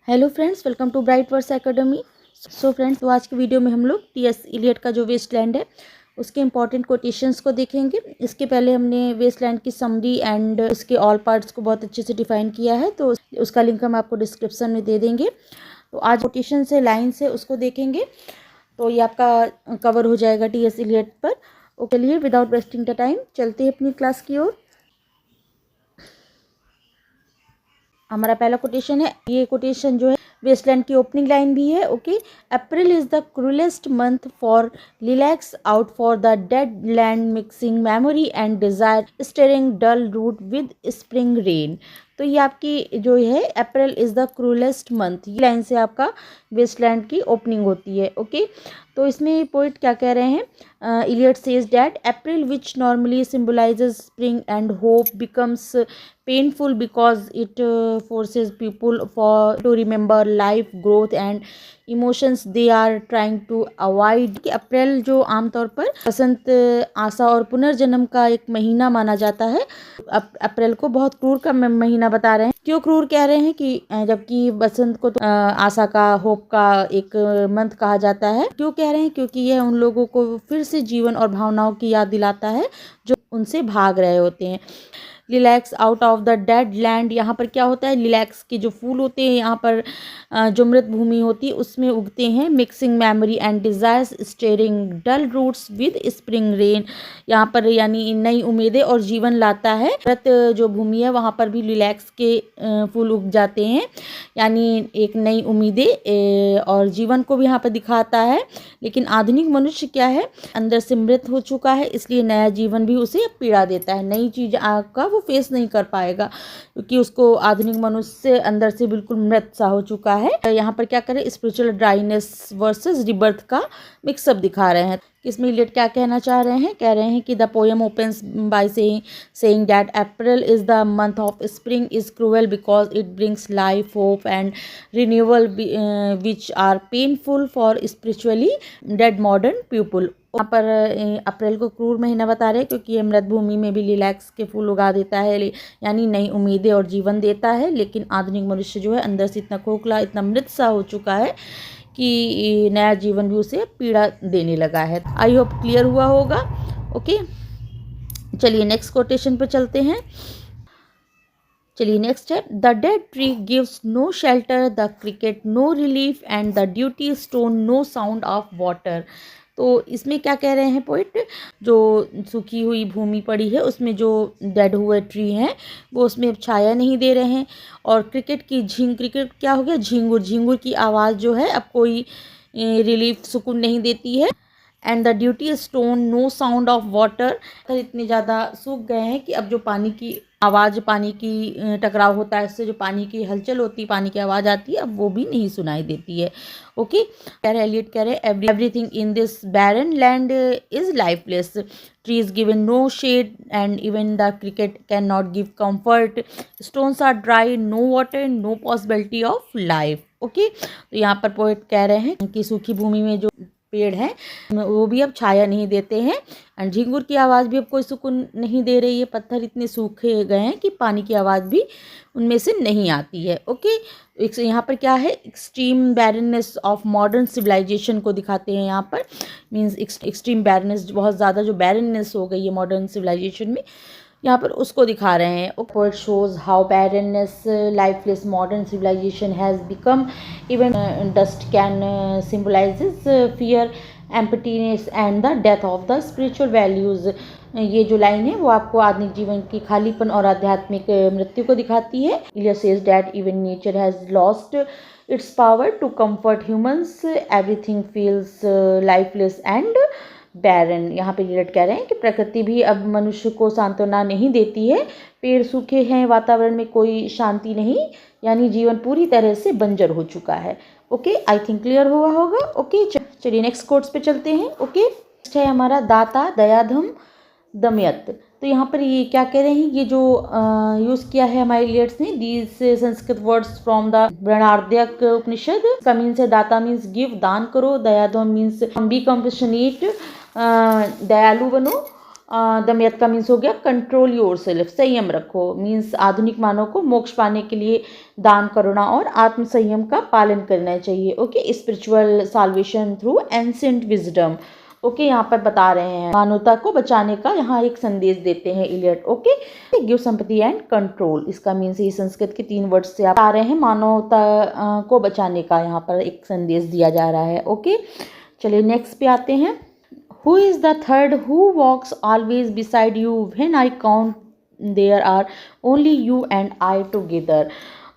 Hello friends, welcome to Bright Words Academy. So friends, तो आज की वीडियो में हम लोग टी.एस. इलियट का जो वेस्टलैंड है उसके इंपॉर्टेंट कोटेशंस को देखेंगे। इसके पहले हमने वेस्टलैंड की समरी एंड उसके ऑल पार्ट्स को बहुत अच्छे से डिफाइन किया है, तो उसका लिंक हम आपको डिस्क्रिप्शन में दे देंगे। तो आज कोटेशन से लाइन से उसको देखेंगे, तो ये आपका कवर हो जाएगा टी.एस. इलियट पर। ओके, लिए विदाउट वेस्टिंग द टाइम चलते हैं अपनी क्लास की ओर। हमारा पहला कोटेशन है, ये कोटेशन जो है वेस्टलैंड की ओपनिंग लाइन भी है। Okay, April is the cruellest month for lilacs out for the dead land mixing memory and desire stirring dull root with spring rain. तो ये आपकी जो है April is the cruellest month, ये line से आपका वेस्टलैंड की ओपनिंग होती है। ओके, तो इसमें पोइट क्या कह रहे हैं, Eliot says that April which normally symbolises spring and hope becomes painful because it forces people to remember life growth and emotions they are trying to avoid. कि अप्रैल जो आमतौर पर बसंत, आशा और पुनर्जन्म का एक महीना माना जाता है, अप्रैल को बहुत क्रूर का महीना बता रहे हैं। क्यों क्रूर कह रहे हैं कि जबकि बसंत को तो आशा का, होप का एक मंथ कहा जाता है। क्यों कह रहे हैं? क्योंकि यह उन लोगों को फिर से जीवन और भावनाओं की याद दिलाता है जो उनसे भाग रहे होते हैं। Lilacs out of the dead land, यहाँ पर क्या होता है, लिलैक्स के जो फूल होते हैं यहाँ पर जो मृत भूमि होती है उसमें उगते हैं। Mixing memory and desires stirring dull roots with spring rain, यहाँ पर यानी नई उम्मीदें और जीवन लाता है। मृत जो भूमि है वहाँ पर भी लिलैक्स के फूल उग जाते हैं, यानी एक नई उम्मीदें और जीवन को भी यहाँ पर दिखाता है। लेकिन आधुनिक मनुष्य क्या है, अंदर से मृत हो चुका है, इसलिए नया जीवन भी उसे पीड़ा देता है। नई चीज का वो फेस नहीं कर पाएगा क्योंकि उसको आधुनिक मनुष्य अंदर से बिल्कुल मृत सा हो चुका है। यहाँ पर क्या करें, स्पिरिचुअल ड्राइनेस वर्सेस रिबर्थ का मिक्सअप दिखा रहे हैं। इसमें इलियट क्या कहना चाह रहे हैं, कह रहे हैं कि the poem opens by saying that April is the month of spring is cruel because it brings life, hope and renewal which are painful for spiritually dead modern people. यहाँ पर अप्रैल को क्रूर महीना बता रहे हैं क्योंकि ये मृत भूमि में भी लिलैक्स के फूल उगा देता है, यानी नई उम्मीदें और जीवन देता है। लेकिन आधुनिक मनुष्य जो है अंदर से इतना खोखला, इतना मृत सा हो चुका है कि नया जीवन भी उसे पीड़ा देने लगा है। आई होप क्लियर हुआ होगा। ओके, चलिए नेक्स्ट कोटेशन पे चलते हैं। चलिए नेक्स्ट है, the dead tree gives no shelter, the cricket no relief and the duty stone no sound of water. तो इसमें क्या कह रहे हैं पोइट, जो सूखी हुई भूमि पड़ी है उसमें जो डेड हुए ट्री हैं वो उसमें छाया नहीं दे रहे हैं, और क्रिकेट क्या हो गया, झींगुर की आवाज़ जो है अब कोई रिलीफ, सुकून नहीं देती है। And the duty stone no sound of water, इतने ज़्यादा सूख गए हैं कि अब जो पानी की आवाज़, पानी की टकराव होता है इससे जो पानी की हलचल होती है, पानी की आवाज़ आती है, अब वो भी नहीं सुनाई देती है। ओके, एलियट कह रहे हैं everything in this barren land is lifeless, trees given no shade and even the cricket cannot give comfort, stones are dry, no water, no possibility of life. Okay, तो यहाँ पर पोएट कह रहे हैं कि सूखी भूमि में जो पेड़ हैं वो भी अब छाया नहीं देते हैं, एंड झिंगुर की आवाज़ भी अब कोई सुकून नहीं दे रही है। पत्थर इतने सूखे गए हैं कि पानी की आवाज़ भी उनमें से नहीं आती है। ओके, यहाँ पर क्या है, extreme barrenness of modern civilisation को दिखाते हैं। यहाँ पर मीन्स एक्सट्रीम बैरननेस, बहुत ज़्यादा जो बैरननेस हो गई है मॉडर्न सिविलाइजेशन में, यहाँ पर उसको दिखा रहे हैं। Poet shows how barrenness lifeless modern civilisation has become, even dust can symbolises fear, emptiness and the death of the spiritual values. ये जो लाइन है वो आपको आधुनिक जीवन की खालीपन और आध्यात्मिक मृत्यु को दिखाती है। Eliot says that even nature has lost its power to comfort humans, everything feels lifeless and barren. यहाँ पे इलियट कह रहे हैं कि प्रकृति भी अब मनुष्य को सांत्वना नहीं देती है, पेड़ सूखे हैं, वातावरण में कोई शांति नहीं, यानी जीवन पूरी तरह से बंजर हो चुका है। ओके, आई थिंक क्लियर हुआ होगा। ओके, चलिए नेक्स्ट कोट्स पे चलते हैं। ओके, नेक्स्ट है हमारा दाता दयाधम दमयत। तो यहाँ पर ये क्या कह रहे हैं, ये जो यूज़ किया है हमारे इलियट्स ने, these Sanskrit words from the Brihadaranyaka Upanishad. का मीन्स है दाता मीन्स गिव, दान करो, दयाधम मीन्स बी कंपैशनेट, दयालु बनो, दमयत का मीन्स हो गया कंट्रोल योर सेल्फ, संयम रखो, मीन्स आधुनिक मानव को मोक्ष पाने के लिए दान, करुणा और आत्म संयम का पालन करना चाहिए। Okay, spiritual salvation through ancient wisdom. Okay, यहाँ पर बता रहे हैं मानवता को बचाने का यहाँ एक संदेश देते हैं इलियट। ओके, गिव संपत्ति एंड कंट्रोल, इसका मीन्स ये संस्कृत के 3 वर्ड से आप आ रहे हैं मानवता को बचाने का यहाँ पर एक संदेश दिया जा रहा है। ओके, चलिए नेक्स्ट पे आते हैं। Who is the third who walks always beside you when I count there are only you and I together?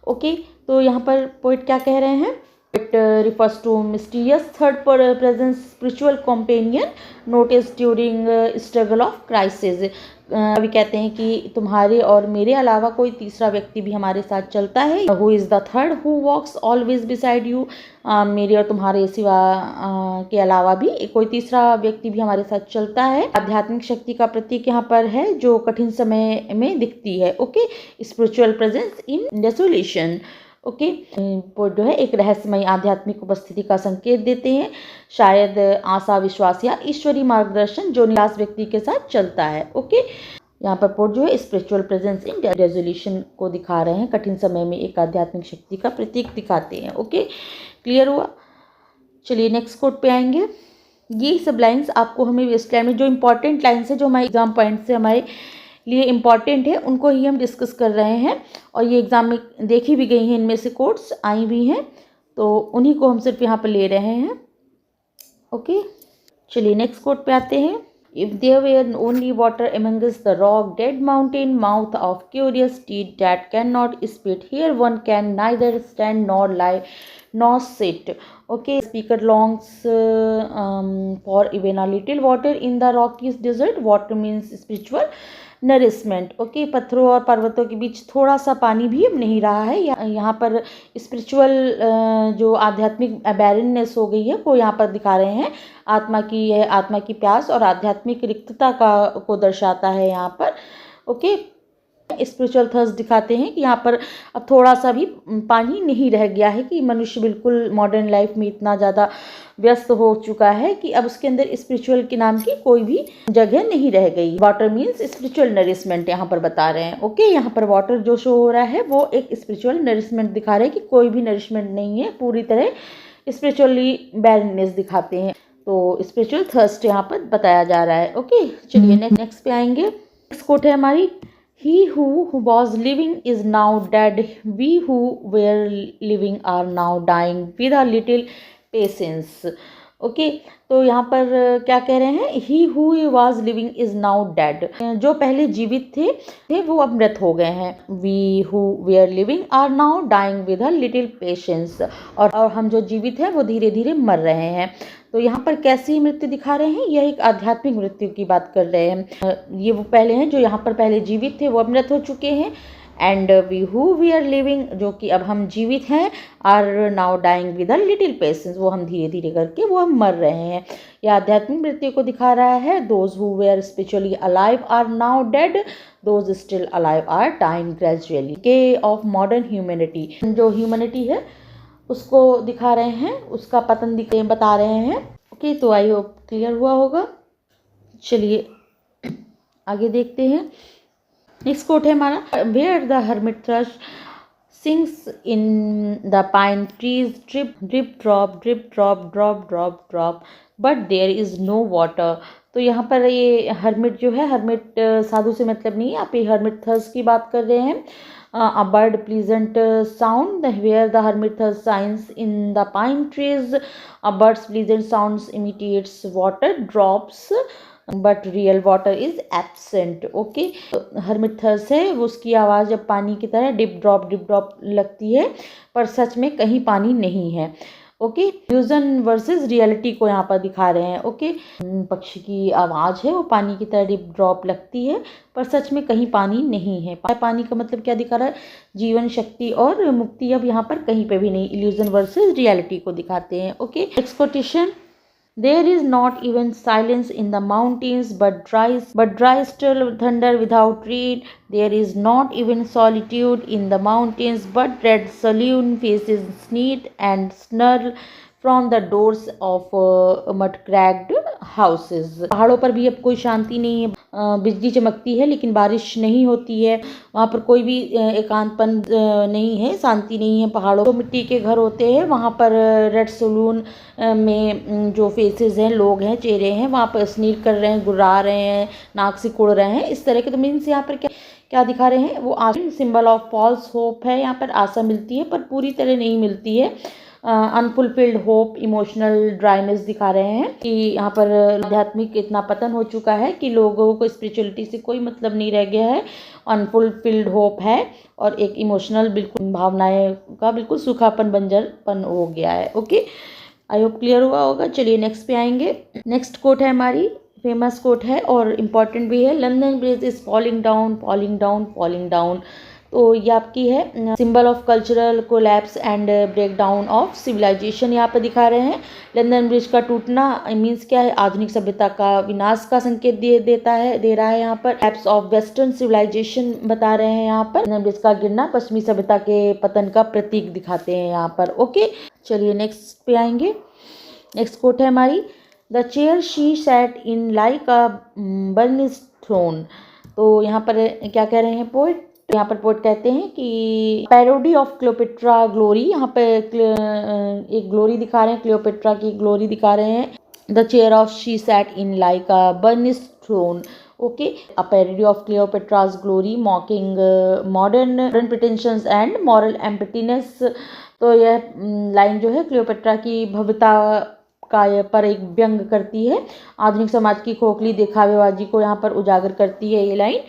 Okay, तो यहाँ पर पोइट क्या कह रहे हैं? It refers to mysterious third presence spiritual companion noticed during struggle of crisis. अभी कहते हैं कि तुम्हारे और मेरे अलावा कोई तीसरा व्यक्ति भी हमारे साथ चलता है। Who is the third who walks always beside you? मेरे और तुम्हारे सिवा के अलावा भी कोई तीसरा व्यक्ति भी हमारे साथ चलता है। आध्यात्मिक शक्ति का प्रतीक यहाँ पर है जो कठिन समय में दिखती है। Okay, spiritual presence in desolation. Okay, जो है एक रहस्यमय आध्यात्मिक उपस्थिति का संकेत देते हैं, शायद आशा, विश्वास या ईश्वरीय मार्गदर्शन जो निराश व्यक्ति के साथ चलता है। ओके, यहाँ पर पोर्ट जो है स्पिरिचुअल प्रेजेंस इन रेजोल्यूशन को दिखा रहे हैं, कठिन समय में एक आध्यात्मिक शक्ति का प्रतीक दिखाते हैं। ओके, क्लियर हुआ? चलिए नेक्स्ट कोट पे आएंगे। ये सब लाइन्स आपको हमें वेस्टलैंड में जो इंपॉर्टेंट लाइन्स है, जो हमारे एग्जाम पॉइंट से हमारे लिए इम्पॉर्टेंट है, उनको ही हम डिस्कस कर रहे हैं और ये एग्ज़ाम में देखी भी गई हैं, इनमें से कोट्स आई भी हैं, तो उन्हीं को हम सिर्फ यहाँ पर ले रहे हैं। ओके, चलिए नेक्स्ट कोट पे आते हैं। If there were only water amongst the rock, dead mountain, mouth of curious teeth that cannot spit, here one can neither stand nor lie nor sit. Okay, speaker longs for even a little water in the rocky desert. Water means spiritual nourishment. Okay, पत्थरों और पर्वतों के बीच थोड़ा सा पानी भी अब नहीं रहा है। यहाँ पर स्पिरिचुअल जो आध्यात्मिक बैरननेस हो गई है वो यहाँ पर दिखा रहे हैं। आत्मा की प्यास और आध्यात्मिक रिक्तता को दर्शाता है यहाँ पर। ओके, स्पिरिचुअल थर्स्ट दिखाते हैं कि यहाँ पर अब थोड़ा सा भी पानी नहीं रह गया है, कि मनुष्य बिल्कुल मॉडर्न लाइफ में इतना ज़्यादा व्यस्त हो चुका है कि अब उसके अंदर स्पिरिचुअल के नाम की कोई भी जगह नहीं रह गई। वाटर मीन्स स्पिरिचुअल नरिशमेंट यहाँ पर बता रहे हैं। ओके, यहाँ पर वाटर जो शो हो रहा है वो एक स्पिरिचुअल नरिशमेंट दिखा रहे हैं कि कोई भी नरिशमेंट नहीं है, पूरी तरह स्पिरिचुअली बैरनेस दिखाते हैं। तो स्पिरिचुअल थर्स्ट यहाँ पर बताया जा रहा है। ओके, चलिए नेक्स्ट पे आएंगे। नेक्स्ट कोट है हमारी, He who was living is now dead. We who were living are now dying with a little patience. Okay, तो यहाँ पर क्या कह रहे हैं? He who was living is now dead. जो पहले जीवित थे वो अब मृत हो गए हैं। We who were living are now dying with a little patience. और हम जो जीवित हैं वो धीरे धीरे मर रहे हैं। तो यहाँ पर कैसी मृत्यु दिखा रहे हैं? यह एक आध्यात्मिक मृत्यु की बात कर रहे हैं। ये वो पहले हैं जो यहाँ पर पहले जीवित थे वो अब मृत हो चुके हैं। एंड वी आर लिविंग, जो कि अब हम जीवित हैं, are now dying with a little patience, वो हम धीरे धीरे करके वो हम मर रहे हैं। यह आध्यात्मिक मृत्यु को दिखा रहा है। Those who were spiritually alive are now dead, those still alive are dying gradually. के ऑफ मॉडर्न ह्यूमैनिटी, जो ह्यूमैनिटी है उसको दिखा रहे हैं, उसका पतन बता रहे हैं। ओके, तो आई होप क्लियर हुआ होगा। चलिए आगे देखते हैं। नेक्स्ट कोट है हमारा, where the hermit thrush sings in the pine trees, drip drip drop, drip drop, drop drop drop, but there is no water. तो यहाँ पर ये हर्मिट जो है, हर्मिट साधु से मतलब नहीं है, आप ये हर्मिट थर्स की बात कर रहे हैं। A bird pleasant sound where the hermit shines in the pine trees. A bird's pleasant sounds imitates water drops, but real water is absent. Okay, hermit thus है, उसकी आवाज़ जब पानी की तरह डिप ड्रॉप लगती है, पर सच में कहीं पानी नहीं है। ओके, इल्यूजन वर्सेस रियलिटी को यहाँ पर दिखा रहे हैं। ओके, पक्षी की आवाज़ है वो पानी की तरह डिप ड्रॉप लगती है, पर सच में कहीं पानी नहीं है। पानी का मतलब क्या दिखा रहा है? जीवन शक्ति और मुक्ति अब यहाँ पर कहीं पे भी नहीं। इल्यूजन वर्सेस रियलिटी को दिखाते हैं। Okay, next quotation, There is not even silence in the mountains, but dry still thunder without rain. There is not even solitude in the mountains, but red saloon faces sneer and snarl from the doors of mud cracked houses. पहाड़ों पर भी अब कोई शांति नहीं है, बिजली चमकती है लेकिन बारिश नहीं होती है, वहाँ पर कोई भी एकांतपन नहीं है, शांति नहीं है। पहाड़ों तो मिट्टी के घर होते हैं, वहाँ पर रेड सलून में जो फेसेस हैं, लोग हैं, चेहरे हैं, वहाँ पर स्नीर कर रहे हैं, गुर्रा रहे हैं, नाक से कुड़ रहे हैं, इस तरह के। तो मीन्स यहाँ पर क्या क्या दिखा रहे हैं, वो आशा, सिंबल ऑफ फॉल्स होप है। यहाँ पर आशा मिलती है पर पूरी तरह नहीं मिलती है। अनफुलफिल्ड होप, इमोशनल ड्राइनेस दिखा रहे हैं कि यहाँ पर आध्यात्मिक इतना पतन हो चुका है कि लोगों को स्पिरिचुअलिटी से कोई मतलब नहीं रह गया है। अनफुलफिल्ड होप है और एक इमोशनल, बिल्कुल भावनाएं का बिल्कुल सूखापन, बंजरपन हो गया है। ओके, आई होप क्लियर हुआ होगा। चलिए नेक्स्ट पे आएंगे। नेक्स्ट कोट है हमारी, फेमस कोट है और इम्पॉर्टेंट भी है। London Bridge is falling down, falling down, falling down. तो ये आपकी है symbol of cultural collapse and breakdown of civilisation. यहाँ पर दिखा रहे हैं लंदन ब्रिज का टूटना मीन्स क्या है, आधुनिक सभ्यता का विनाश का संकेत दे रहा है। यहाँ पर एप्स ऑफ वेस्टर्न सिविलाइजेशन बता रहे हैं। यहाँ पर लंदन ब्रिज का गिरना पश्चिमी सभ्यता के पतन का प्रतीक दिखाते हैं यहाँ पर। ओके, चलिए नेक्स्ट पे आएंगे। नेक्स्ट कोट है हमारी, the chair she sat in like a burnish throne. तो यहाँ पर क्या कह रहे हैं पोएट, यहाँ पर पोएट कहते हैं कि पैरोडी ऑफ क्लियोपेट्रा ग्लोरी। यहाँ पे एक ग्लोरी दिखा रहे हैं, क्लियोपेट्रा की ग्लोरी दिखा रहे हैं। The chair of she sat in like a burnish throne. Okay, a parody of Cleopatra's glory mocking modern pretensions and moral emptiness. तो यह लाइन जो है क्लियोपेट्रा की भव्यता का पर एक व्यंग करती है, आधुनिक समाज की खोखली दिखावेबाजी को यहाँ पर उजागर करती है ये लाइन।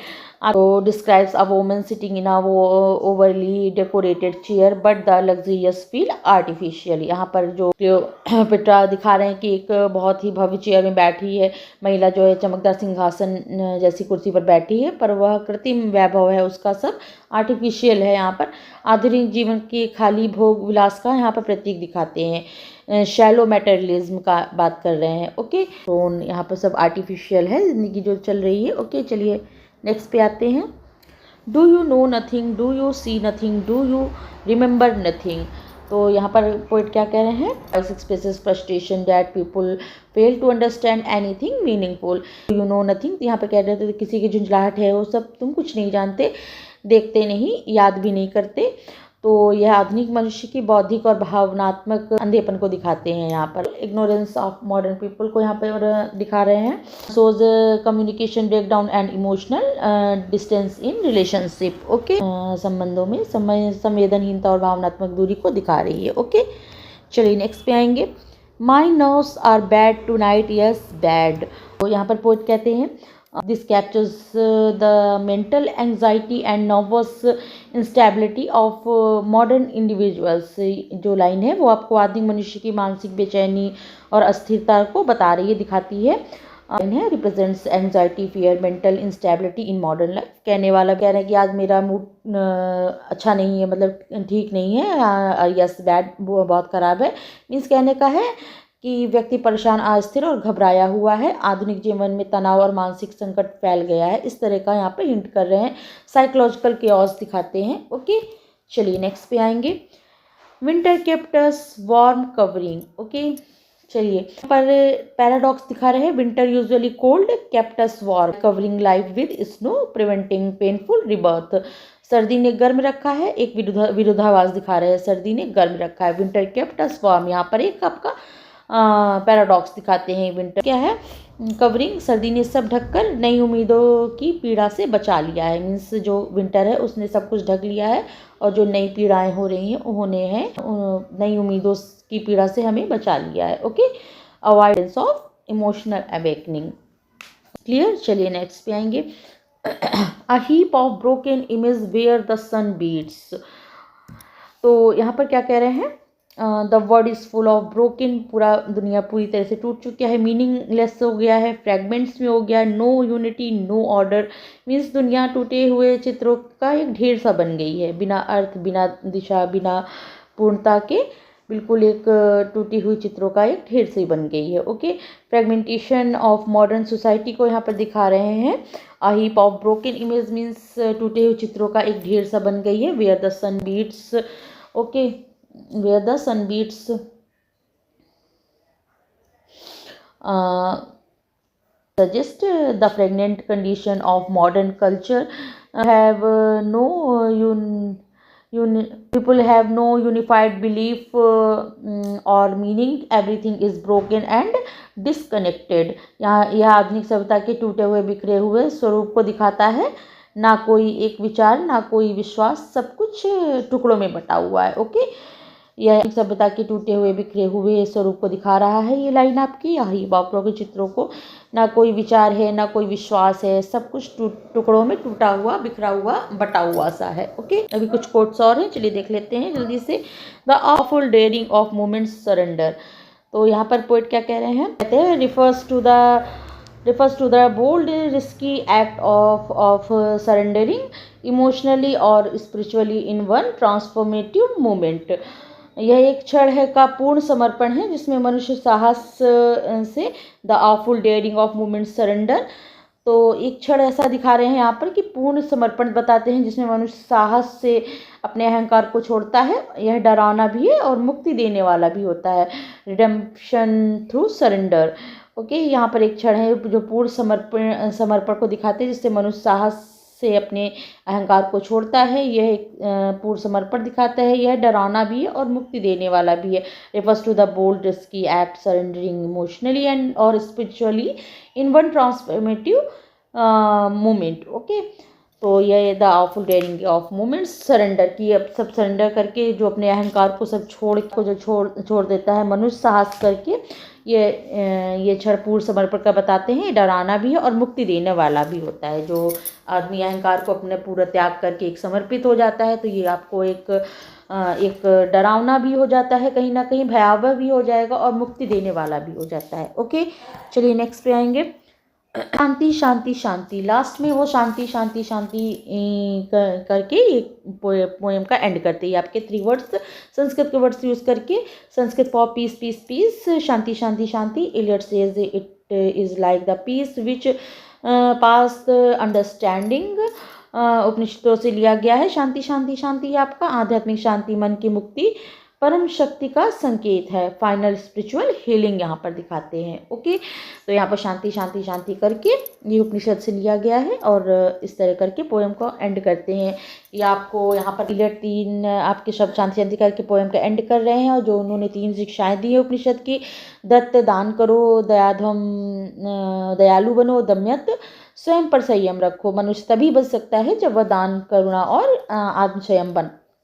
तो describes a woman sitting in a overly decorated chair but the luxurious feel artificial. यहाँ पर जो पिट्रा दिखा रहे हैं कि एक बहुत ही भव्य चेयर में बैठी है महिला, जो है चमकदार सिंहासन जैसी कुर्सी पर बैठी है, पर वह कृत्रिम वैभव है उसका, सब आर्टिफिशियल है। यहाँ पर आधुनिक जीवन के खाली भोग विलास का यहाँ पर प्रतीक दिखाते हैं, शैलो मटेरियलिज्म का बात कर रहे हैं। ओके, तो यहाँ पर सब आर्टिफिशियल है जिंदगी जो चल रही है। ओके, चलिए नेक्स्ट पे आते हैं। Do you know nothing, do you see nothing, do you remember nothing. तो यहाँ पर पोइट क्या कह रहे हैं, expresses frustration that people fail to understand anything meaningful. You know nothing, यहाँ पर कह रहे थे किसी की झुंझलाहट है, वो सब तुम कुछ नहीं जानते, देखते नहीं, याद भी नहीं करते। तो यह आधुनिक मनुष्य की बौद्धिक और भावनात्मक अंधेपन को दिखाते हैं। यहाँ पर इग्नोरेंस ऑफ मॉडर्न पीपल को यहाँ पर दिखा रहे हैं। Shows communication breakdown and emotional distance in relationship. Okay, संबंधों में संवेदनहीनता और भावनात्मक दूरी को दिखा रही है। ओके, चलिए नेक्स्ट पे आएंगे। My nerves are bad tonight, yes bad. तो यहाँ पर पोएट कहते हैं this captures the mental anxiety and nervous instability of modern individuals. जो लाइन है वो आपको आधुनिक मनुष्य की मानसिक बेचैनी और अस्थिरता को बता रही है, दिखाती है। है represents anxiety, fear, mental instability in modern life. कहने वाला कह रहे हैं कि आज मेरा मूड अच्छा नहीं है, मतलब ठीक नहीं है, यस बैड, वो बहुत ख़राब है। मीन्स कहने का है कि व्यक्ति परेशान, अस्थिर और घबराया हुआ है, आधुनिक जीवन में तनाव और मानसिक संकट फैल गया है, इस तरह का यहाँ पे हिंट कर रहे हैं, साइकोलॉजिकल केओस दिखाते हैं। ओके, चलिए नेक्स्ट पे आएंगे। Winter kept us warm covering. Okay, चलिए पर पैराडॉक्स दिखा रहे हैं। Winter usually cold, kept us warm covering life with snow, preventing painful rebirth. सर्दी ने गर्म रखा है, एक विरोधाभास दिखा रहे हैं, सर्दी ने गर्म रखा है। विंटर केप्ट अस वार्म, यहाँ पर एक आपका पैराडॉक्स दिखाते हैं। विंटर क्या है, कवरिंग, सर्दी ने सब ढककर नई उम्मीदों की पीड़ा से बचा लिया है। मीन्स जो विंटर है उसने सब कुछ ढक लिया है और जो नई पीड़ाएं हो रही हैं उन्होंने है नई उम्मीदों की पीड़ा से हमें बचा लिया है। Okay, avoidance of emotional awakening. Clear, चलिए नेक्स्ट पे आएंगे। A heap of broken image where the sun beats. तो यहाँ पर क्या कह रहे हैं, the world is full of broken, पूरा दुनिया पूरी तरह से टूट चुका है, मीनिंगलेस हो गया है, फ्रैगमेंट्स में हो गया, no unity, no order. Means दुनिया टूटे हुए चित्रों का एक ढेर सा बन गई है, बिना अर्थ, बिना दिशा, बिना पूर्णता के, बिल्कुल एक टूटी हुई चित्रों का एक ढेर से बन गई है। Okay, fragmentation of modern society को यहाँ पर दिखा रहे हैं। अ heap of broken image means टूटे हुए चित्रों का एक ढेर सा बन गई है। Where the sun beats. Okay, where the sun beats, suggest the pregnant condition of modern culture have no people have no unified belief or meaning. Everything is broken and disconnected. यहाँ यह आधुनिक सभ्यता के टूटे हुए बिखरे हुए स्वरूप को दिखाता है। ना कोई एक विचार, ना कोई विश्वास, सब कुछ टुकड़ों में बटा हुआ है। ओके, यह सभ्यता के टूटे हुए बिखरे हुए स्वरूप को दिखा रहा है। ये लाइन आपकी यही बापरों के चित्रों को, ना कोई विचार है, ना कोई विश्वास है, सब कुछ टुकड़ों में टूटा हुआ, बिखरा हुआ, बटा हुआ सा है। ओके, अभी कुछ कोट्स और हैं, चलिए देख लेते हैं जल्दी से। The awful daring of moments surrender. तो यहाँ पर पोएट क्या कह रहे हैं, कहते हैं refers to the bold risky act of surrendering emotionally or spiritually in one transformative moment। यह एक क्षण है का पूर्ण समर्पण है जिसमें मनुष्य साहस से, the awful daring of moment surrender. तो एक क्षण ऐसा दिखा रहे हैं यहाँ पर कि पूर्ण समर्पण बताते हैं जिसमें मनुष्य साहस से अपने अहंकार को छोड़ता है। यह डरावना भी है और मुक्ति देने वाला भी होता है। Redemption through surrender. ओके, यहाँ पर एक क्षण है जो पूर्ण समर्पण को दिखाते हैं जिससे मनुष्य साहस से अपने अहंकार को छोड़ता है। यह एक पूर्ण समर्पण दिखाता है। यह डरावना भी है और मुक्ति देने वाला भी है। Refers to the bold risky act surrendering emotionally and और spiritually in one transformative moment. Okay, तो यह the awful daring of moments surrender की, अब सब सरेंडर करके जो अपने अहंकार को सब छोड़ देता है मनुष्य साहस करके, ये क्षण पूर्ण समर्पण का बताते हैं। डराना भी है और मुक्ति देने वाला भी होता है। जो आदमी अहंकार को अपने पूरा त्याग करके एक समर्पित हो जाता है तो ये आपको एक डरावना भी हो जाता है, कहीं ना कहीं भयावह भी हो जाएगा और मुक्ति देने वाला भी हो जाता है। ओके, चलिए नेक्स्ट पे आएंगे। शांति शांति शांति, लास्ट में वो शांति शांति शांति करके एक पोएम का एंड करते हैं। आपके 3 वर्ड्स संस्कृत के वर्ड्स यूज़ करके, Sanskrit for peace peace peace, shanti shanti shanti. Eliot says it is like the peace which pass understanding. उपनिषदों से लिया गया है। शांति शांति शांति आपका आध्यात्मिक शांति, मन की मुक्ति, परम शक्ति का संकेत है। फाइनल स्पिरिचुअल हीलिंग यहाँ पर दिखाते हैं। ओके, तो यहाँ पर शांति शांति शांति करके ये उपनिषद से लिया गया है और इस तरह करके पोएम को एंड करते हैं। या आपको यहाँ पर इलियट 3 आपके शब्द शांति शांति करके पोएम का एंड कर रहे हैं। और जो उन्होंने 3 शिक्षाएं दी है उपनिषद की, दत्त दान करो, दयालु बनो, दम्यत स्वयं पर संयम रखो। मनुष्य तभी बच सकता है जब वह दान, करुणा और आत्मसंयम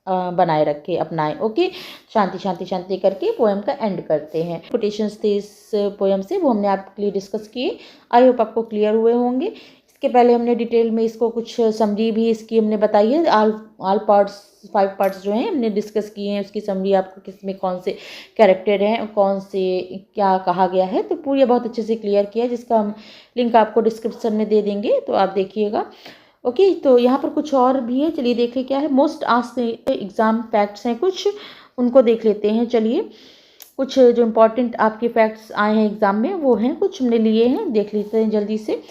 बनाए रखे, अपनाए। ओके, शांति शांति शांति करके पोएम का एंड करते हैं। कोटेशंस थे इस पोएम से, वो हमने आपके लिए डिस्कस किए। आई होप आपको क्लियर हुए होंगे। इसके पहले हमने डिटेल में इसको कुछ समरी भी इसकी हमने बताई है। ऑल पार्ट्स 5 पार्ट्स जो हैं हमने डिस्कस किए हैं, उसकी समरी आपको किसमें कौन से कैरेक्टर हैं, कौन से क्या कहा गया है, तो पूरी बहुत अच्छे से क्लियर किया है, जिसका हम लिंक आपको डिस्क्रिप्शन में दे देंगे, तो आप देखिएगा। ओके, तो यहाँ पर कुछ और भी है, चलिए देखें क्या है। मोस्ट आस्क्ड एग्जाम फैक्ट्स हैं कुछ, उनको देख लेते हैं। चलिए, कुछ जो इम्पोर्टेंट आपके फैक्ट्स आए हैं एग्जाम में वो हैं, कुछ हमने लिए हैं, देख लेते हैं जल्दी से।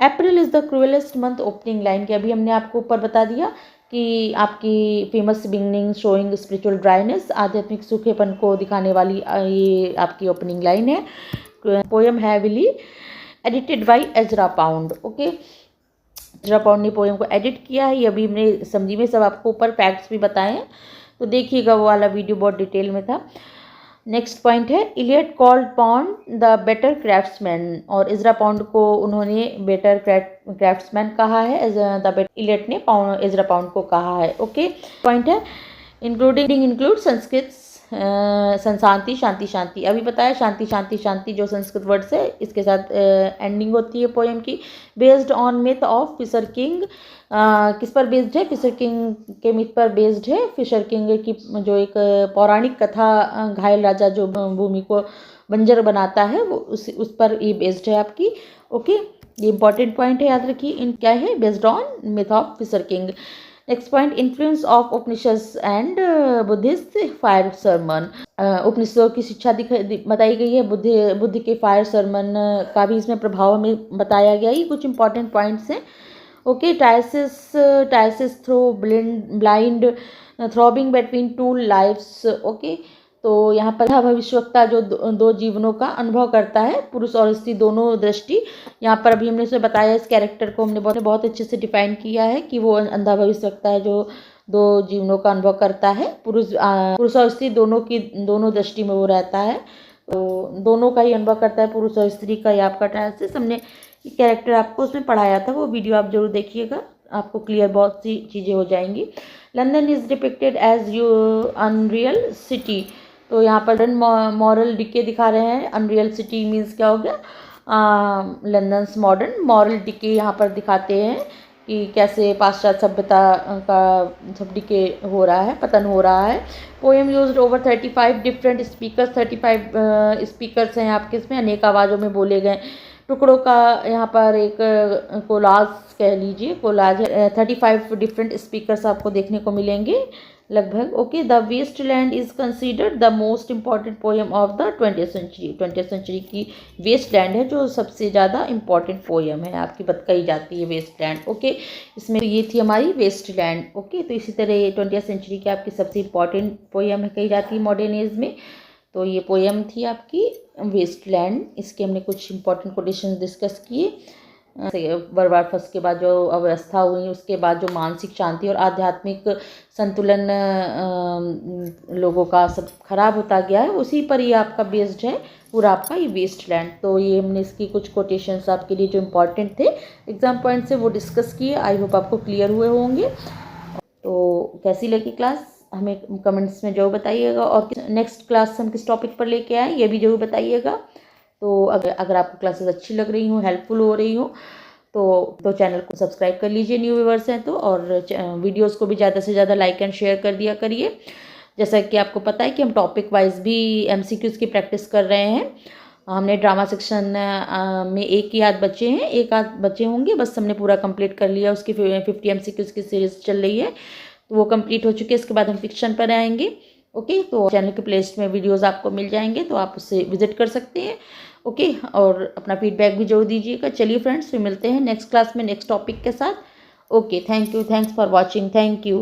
April is the cruellest month, opening line के अभी हमने आपको ऊपर बता दिया कि आपकी famous beginning showing spiritual dryness, आध्यात्मिक सूखेपन को दिखाने वाली ये आपकी ओपनिंग लाइन है। Poem heavily edited by Ezra Pound. Okay, Ezra Pound ने पोएम को एडिट किया है। ये अभी हमने समझी में सब आपको ऊपर फैक्ट्स भी बताए हैं, तो देखिएगा, वो वाला वीडियो बहुत डिटेल में था। नेक्स्ट पॉइंट है, Eliot called Pound the better craftsman, और इजरा पाउंड को उन्होंने बेटर क्राफ्ट्समैन कहा है। इलियट ने इजरा पाउंड को कहा है। ओके, पॉइंट है इंक्लूड संस्कृत शांति शांति शांति, अभी बताया शांति शांति शांति जो संस्कृत वर्ड्स है, इसके साथ एंडिंग होती है पोएम की। Based on myth of Fisher King, किस पर बेस्ड है? फिशर किंग के मिथ पर बेस्ड है। फिशर किंग की जो एक पौराणिक कथा, घायल राजा जो भूमि को बंजर बनाता है, वो उस पर ये बेस्ड है आपकी। ओके, ये इंपॉर्टेंट पॉइंट है, याद रखिए। इन क्या है? Based on myth of Fisher King. Next point, influence of Upanishad and Buddhist fire sermon, उपनिषदों की शिक्षा बताई गई है, बुद्ध के फायर सरमन का भी इसमें प्रभाव हमें बताया गया। ये कुछ इंपॉर्टेंट पॉइंट्स हैं। Okay, Tiresias though blind throbbing between two lives. Okay, तो यहाँ पर भविष्यवक्ता जो दो जीवनों का अनुभव करता है, पुरुष और स्त्री दोनों दृष्टि। यहाँ पर अभी हमने उसे बताया, इस कैरेक्टर को हमने बहुत अच्छे से डिफाइन किया है कि वो अंधा भविष्यवक्ता है जो दो जीवनों का अनुभव करता है। पुरुष और स्त्री दोनों दृष्टि में वो रहता है, तो दोनों का ही अनुभव करता है, पुरुष और स्त्री का। ये आपका ट्रांसलेशन हमने कैरेक्टर आपको उसमें पढ़ाया था, वो वीडियो आप जरूर देखिएगा, आपको क्लियर बहुत सी चीज़ें हो जाएंगी। London is depicted as you unreal city. तो यहाँ पर मॉरल डिके दिखा रहे हैं। अनरियल सिटी मीन्स क्या हो गया, लंदन मॉडर्न मॉरल डिके यहाँ पर दिखाते हैं कि कैसे पाश्चात्य सभ्यता का सब डिके हो रहा है, पतन हो रहा है। Poem used over 35 different speakers. 35 speakers हैं आपके इसमें, अनेक आवाज़ों में बोले गए टुकड़ों का यहाँ पर एक कोलाज कह लीजिए, कोलाज है। 35 डिफरेंट स्पीकर्स आपको देखने को मिलेंगे लगभग। Okay, the Waste Land is considered the most important poem of the 20th century. 20th century की वेस्ट लैंड है जो सबसे ज़्यादा इम्पॉर्टेंट पोएम है आपकी कही जाती है, वेस्ट लैंड। ओके, इसमें ये थी हमारी वेस्ट लैंड। ओके, तो इसी तरह ये 20th सेंचुरी की आपकी सबसे इम्पॉर्टेंट पोएम है कही जाती है मॉडर्न एज में। तो ये पोएम थी आपकी वेस्ट लैंड। इसके हमने कुछ इंपॉर्टेंट कोटेशन डिस्कस किए। बर्बाद फस के बाद जो अवस्था हुई, उसके बाद जो मानसिक शांति और आध्यात्मिक संतुलन लोगों का सब खराब होता गया है, उसी पर ये आपका बेस्ड है पूरा आपका ये वेस्ट लैंड। तो ये हमने इसकी कुछ कोटेशंस आपके लिए जो इम्पोर्टेंट थे एग्जाम पॉइंट से वो डिस्कस किए। आई होप आपको क्लियर हुए होंगे। तो कैसी लगी क्लास हमें कमेंट्स में जरूर बताइएगा, और नेक्स्ट क्लास हम किस टॉपिक पर लेके आए ये भी जरूर बताइएगा। तो अगर आपको क्लासेस अच्छी लग रही हो, हेल्पफुल हो रही हो, तो चैनल को सब्सक्राइब कर लीजिए न्यू व्यूअर्स हैं तो, और वीडियोस को भी ज़्यादा से ज़्यादा लाइक एंड शेयर कर दिया करिए। जैसा कि आपको पता है कि हम टॉपिक वाइज भी MCQs की प्रैक्टिस कर रहे हैं। हमने ड्रामा सेक्शन में एक ही आध बच्चे हैं, एक आध बच्चे होंगे, बस हमने पूरा कंप्लीट कर लिया। उसकी 50 MCQs की सीरीज चल रही है, तो वो कंप्लीट हो चुकी है। इसके बाद हम फिक्शन पर आएंगे। ओके, तो चैनल के प्लेलिस्ट में वीडियोस आपको मिल जाएंगे, तो आप उससे विजिट कर सकते हैं। ओके, और अपना फीडबैक भी जरूर दीजिएगा। चलिए फ्रेंड्स, फिर मिलते हैं नेक्स्ट क्लास में नेक्स्ट टॉपिक के साथ। Okay, thank you, thanks for watching, thank you.